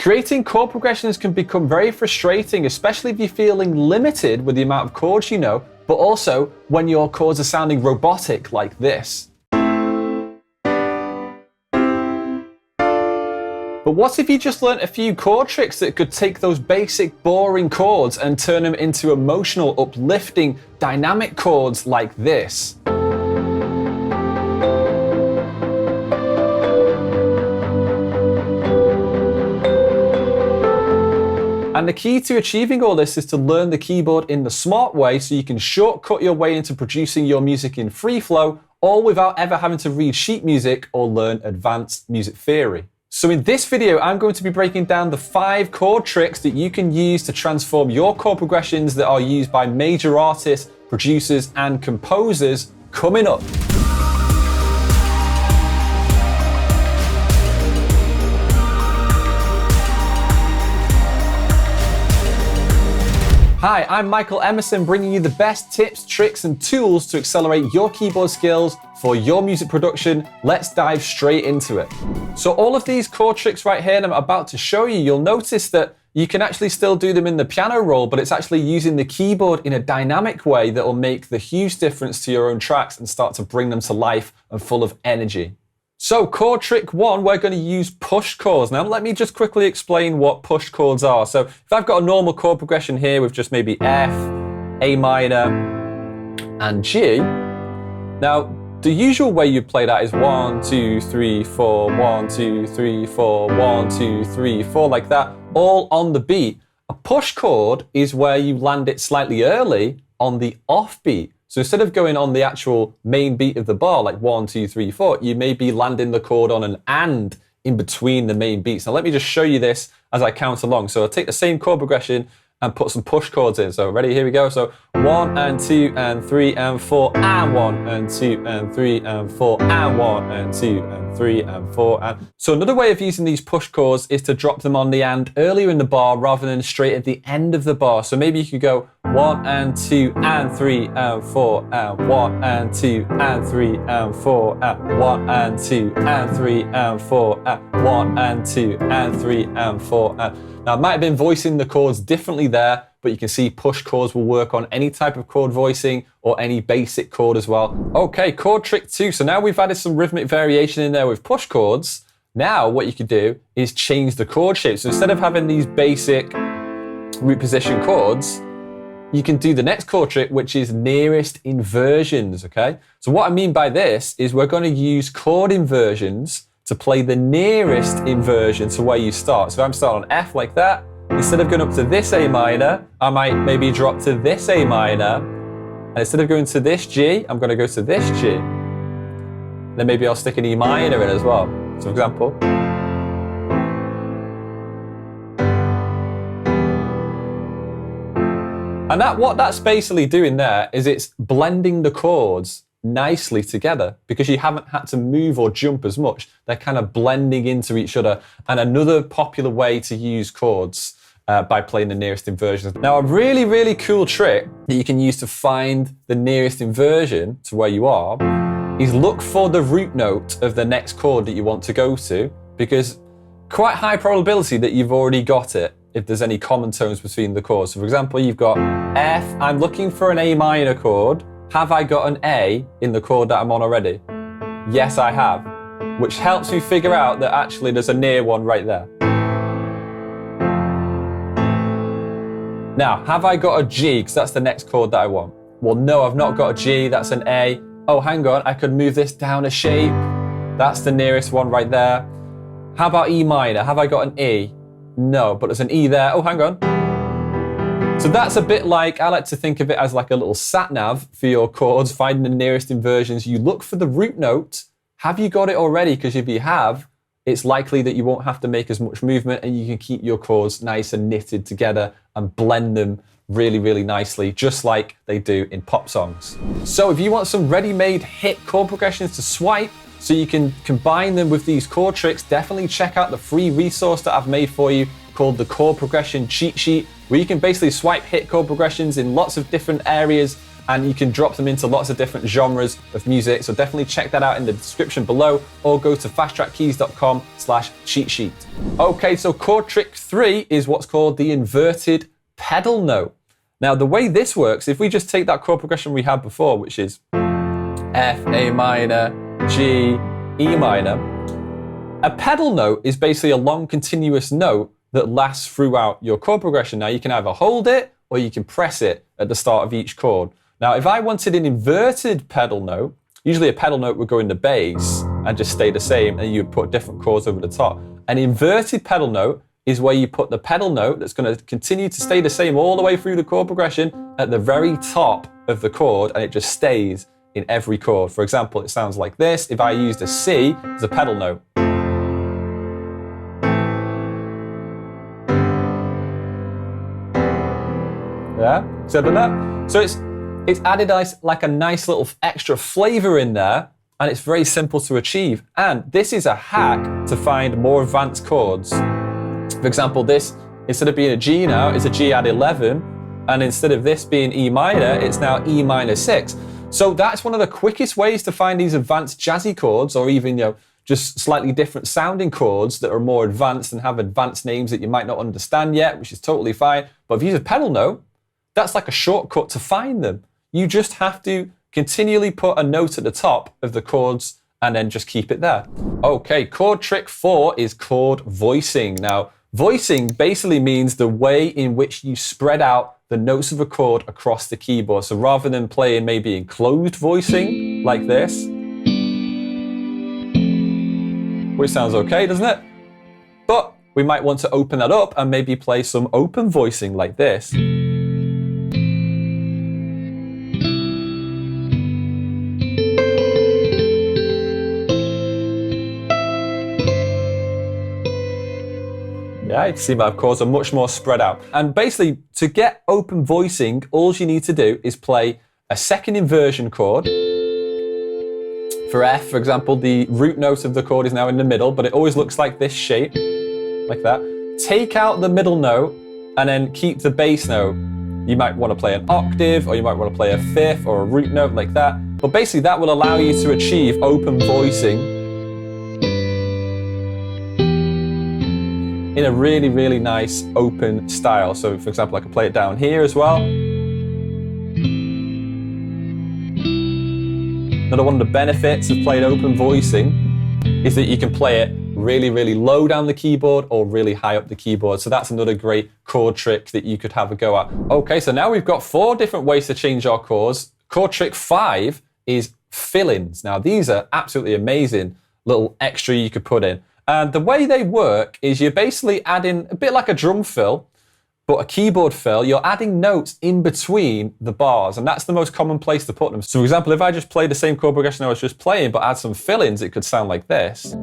Creating chord progressions can become very frustrating, especially if you're feeling limited with the amount of chords you know, but also when your chords are sounding robotic like this. But what if you just learnt a few chord tricks that could take those basic boring chords and turn them into emotional, uplifting, dynamic chords like this? And the key to achieving all this is to learn the keyboard in the smart way so you can shortcut your way into producing your music in free flow, all without ever having to read sheet music or learn advanced music theory. So in this video, I'm going to be breaking down the 5 chord tricks that you can use to transform your chord progressions that are used by major artists, producers, and composers coming up. Hi, I'm Michael Emmerson, bringing you the best tips, tricks, and tools to accelerate your keyboard skills for your music production. Let's dive straight into it. So all of these chord tricks right here that I'm about to show you, you'll notice that you can actually still do them in the piano roll, but it's actually using the keyboard in a dynamic way that will make the huge difference to your own tracks and start to bring them to life and full of energy. So chord trick 1, we're going to use push chords. Now let me just quickly explain what push chords are. So if I've got a normal chord progression here with just maybe F, A minor, and G. Now the usual way you play that is 1, 2, 3, 4, 1, 2, 3, 4, 1, 2, 3, 4, like that, all on the beat. A push chord is where you land it slightly early on the off beat. So instead of going on the actual main beat of the bar, like 1, 2, 3, 4, you may be landing the chord on an and in between the main beats. Now let me just show you this as I count along. So I'll take the same chord progression and put some push chords in. So ready, here we go. So 1 and 2 and 3 and 4 and 1 and 2 and 3 and 4 and 1 and 2 and 3 and 4 and... So another way of using these push chords is to drop them on the and earlier in the bar rather than straight at the end of the bar. So maybe you could go 1 and 2 and 3 and 4 and 1 and 2 and 3 and 4 and 1 and 2 and 3 and 4 and 1 and 2 and 3 and 4 and... Now I might have been voicing the chords differently there, but you can see push chords will work on any type of chord voicing or any basic chord as well. Okay, chord trick 2. So now we've added some rhythmic variation in there with push chords. Now what you could do is change the chord shape. So instead of having these basic root position chords, you can do the next chord trick, which is nearest inversions, okay? So what I mean by this is we're going to use chord inversions to play the nearest inversion to where you start. So if I'm starting on F like that, instead of going up to this A minor, I might maybe drop to this A minor, and instead of going to this G, I'm going to go to this G. Then maybe I'll stick an E minor in as well. So for example, and what that's basically doing there is it's blending the chords nicely together because you haven't had to move or jump as much. They're kind of blending into each other. And another popular way to use chords by playing the nearest inversions. Now, a really, really cool trick that you can use to find the nearest inversion to where you are is look for the root note of the next chord that you want to go to, because quite high probability that you've already got it if there's any common tones between the chords. So for example, you've got F, I'm looking for an A minor chord. Have I got an A in the chord that I'm on already? Yes, I have, which helps me figure out that actually there's a near one right there. Now, have I got a G? Because that's the next chord that I want. Well, no, I've not got a G, that's an A. Oh, hang on, I could move this down a shape. That's the nearest one right there. How about E minor? Have I got an E? No, but there's an E there. Oh, hang on. So that's a bit like, I like to think of it as like a little sat nav for your chords, finding the nearest inversions. You look for the root note. Have you got it already? Because if you have, it's likely that you won't have to make as much movement and you can keep your chords nice and knitted together and blend them really, really nicely, just like they do in pop songs. So if you want some ready-made hit chord progressions to swipe so you can combine them with these chord tricks, definitely check out the free resource that I've made for you called the Chord Progression Cheat Sheet, where you can basically swipe hit chord progressions in lots of different areas and you can drop them into lots of different genres of music. So definitely check that out in the description below, or go to fasttrackkeys.com/cheat sheet. Okay, so chord trick 3 is what's called the inverted pedal note. Now, the way this works, if we just take that chord progression we had before, which is F, A minor, G, E minor, a pedal note is basically a long continuous note that lasts throughout your chord progression. Now, you can either hold it or you can press it at the start of each chord. Now, if I wanted an inverted pedal note, usually a pedal note would go in the bass and just stay the same, and you'd put different chords over the top. An inverted pedal note is where you put the pedal note that's going to continue to stay the same all the way through the chord progression at the very top of the chord, and it just stays in every chord. For example, it sounds like this if I used a C as a pedal note. Yeah, so that. So it's added like a nice little extra flavor in there, and it's very simple to achieve. And this is a hack to find more advanced chords. For example, this, instead of being a G now, it's a G add 11, and instead of this being E minor, it's now E minor 6. So that's one of the quickest ways to find these advanced jazzy chords, or even, just slightly different sounding chords that are more advanced and have advanced names that you might not understand yet, which is totally fine. But if you use a pedal note, that's like a shortcut to find them. You just have to continually put a note at the top of the chords and then just keep it there. Okay, chord trick 4 is chord voicing. Now, voicing basically means the way in which you spread out the notes of a chord across the keyboard. So rather than playing maybe in closed voicing like this, which sounds okay, doesn't it? But we might want to open that up and maybe play some open voicing like this. Yeah, you can see my chords are much more spread out. And basically, to get open voicing, all you need to do is play a second inversion chord. For F, for example, the root note of the chord is now in the middle, but it always looks like this shape, like that. Take out the middle note and then keep the bass note. You might want to play an octave, or you might want to play a fifth or a root note like that. But basically, that will allow you to achieve open voicing in a really, really nice open style. So for example, I can play it down here as well. Another one of the benefits of playing open voicing is that you can play it really, really low down the keyboard or really high up the keyboard. So that's another great chord trick that you could have a go at. Okay, so now we've got 4 different ways to change our chords. Chord trick 5 is fill-ins. Now these are absolutely amazing little extra you could put in. And the way they work is you're basically adding a bit like a drum fill, but a keyboard fill. You're adding notes in between the bars, and that's the most common place to put them. So for example, if I just play the same chord progression I was just playing, but add some fill-ins, it could sound like this.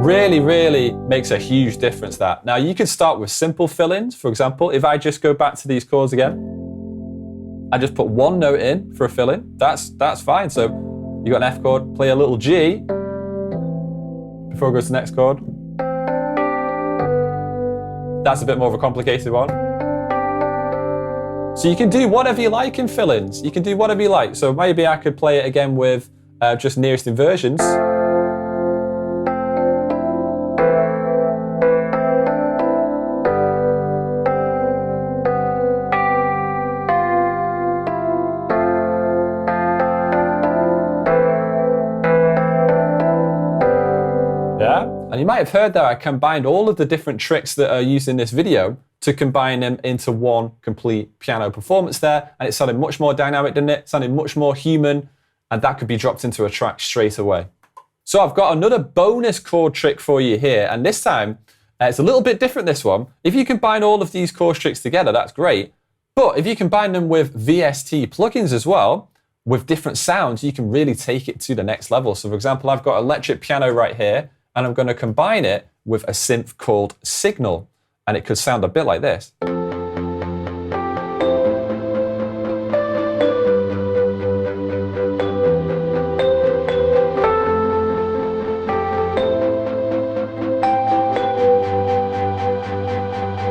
Really, really makes a huge difference that. Now you can start with simple fill-ins. For example, if I just go back to these chords again, I just put one note in for a fill-in, that's fine. So you got an F chord, play a little G before it goes to the next chord. That's a bit more of a complicated one. So you can do whatever you like in fill-ins. You can do whatever you like. So maybe I could play it again with just nearest inversions. And you might have heard that I combined all of the different tricks that are used in this video to combine them into one complete piano performance there. And it sounded much more dynamic, didn't it? It sounded much more human, and that could be dropped into a track straight away. So I've got another bonus chord trick for you here. And this time, it's a little bit different, this one. If you combine all of these chord tricks together, that's great. But if you combine them with VST plugins as well, with different sounds, you can really take it to the next level. So for example, I've got electric piano right here, and I'm going to combine it with a synth called Signal, and it could sound a bit like this.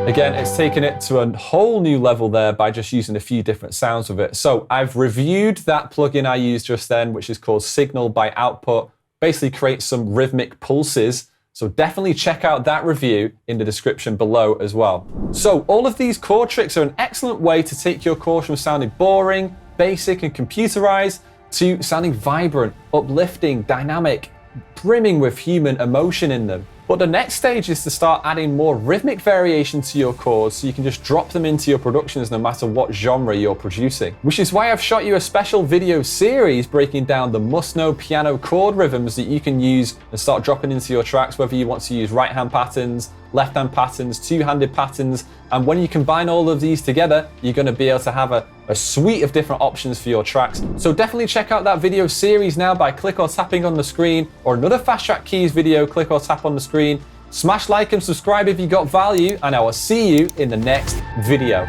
Again, it's taken it to a whole new level there by just using a few different sounds with it. So I've reviewed that plugin I used just then, which is called Signal by Output. Basically creates some rhythmic pulses. So definitely check out that review in the description below as well. So all of these chord tricks are an excellent way to take your chords from sounding boring, basic and computerized to sounding vibrant, uplifting, dynamic, brimming with human emotion in them. But the next stage is to start adding more rhythmic variation to your chords so you can just drop them into your productions no matter what genre you're producing. Which is why I've shot you a special video series breaking down the must-know piano chord rhythms that you can use and start dropping into your tracks, whether you want to use right-hand patterns, left-hand patterns, two-handed patterns, and when you combine all of these together, you're going to be able to have a suite of different options for your tracks. So definitely check out that video series now by click or tapping on the screen, or another Fast Track Keys video, click or tap on the screen. Smash like and subscribe if you got value, and I will see you in the next video.